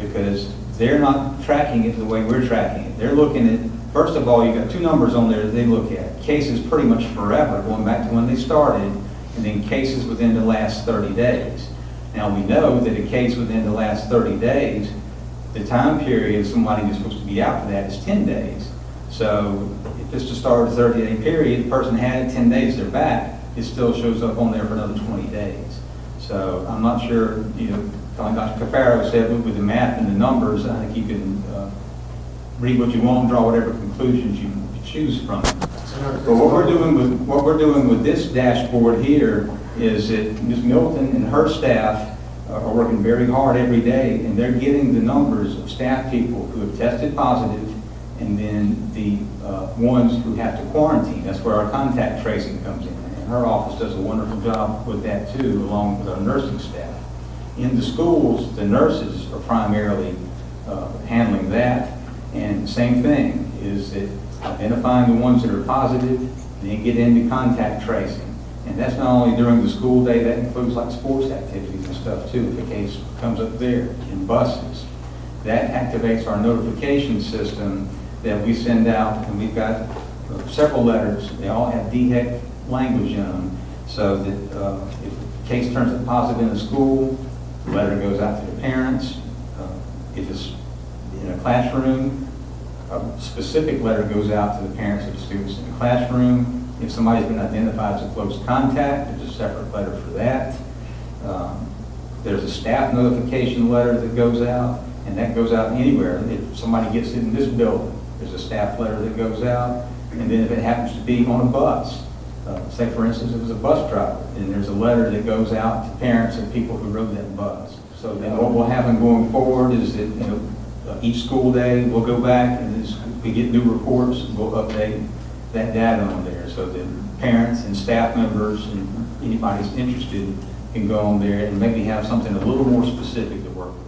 because they're not tracking it the way we're tracking it. They're looking at, first of all, you've got two numbers on there that they look at. Cases pretty much forever, going back to when they started, and then cases within the last 30 days. Now, we know that a case within the last 30 days, the time period somebody is supposed to be out for that is 10 days. So if it's to start a 30-day period, the person had it 10 days, they're back, it still shows up on there for another 20 days. So I'm not sure, like Dr. Caparo said, with the math and the numbers, I think you can read what you want and draw whatever conclusions you choose from it. But what we're doing with this dashboard here is that Ms. Milton and her staff are working very hard every day, and they're getting the numbers of staff people who have tested positive, and then the ones who have to quarantine. That's where our contact tracing comes in. And her office does a wonderful job with that too, along with our nursing staff. In the schools, the nurses are primarily handling that, and the same thing is that identifying the ones that are positive, then get into contact tracing. And that's not only during the school day, that includes like sports activities and stuff too, if a case comes up there, in buses. That activates our notification system that we send out, and we've got several letters. They all have DHEC language in them, so that if a case turns up positive in a school, the letter goes out to the parents. If it's in a classroom, a specific letter goes out to the parents of the students in the classroom. If somebody's been identified as a close contact, there's a separate letter for that. There's a staff notification letter that goes out, and that goes out anywhere. If somebody gets in this building, there's a staff letter that goes out. And then if it happens to be on a bus, say for instance it was a bus driver, then there's a letter that goes out to parents of people who rode that bus. So then what will happen going forward is that each school day we'll go back, and as we get new reports, we'll update that data on there so that parents and staff members and anybody who's interested can go on there and maybe have something a little more specific to work with.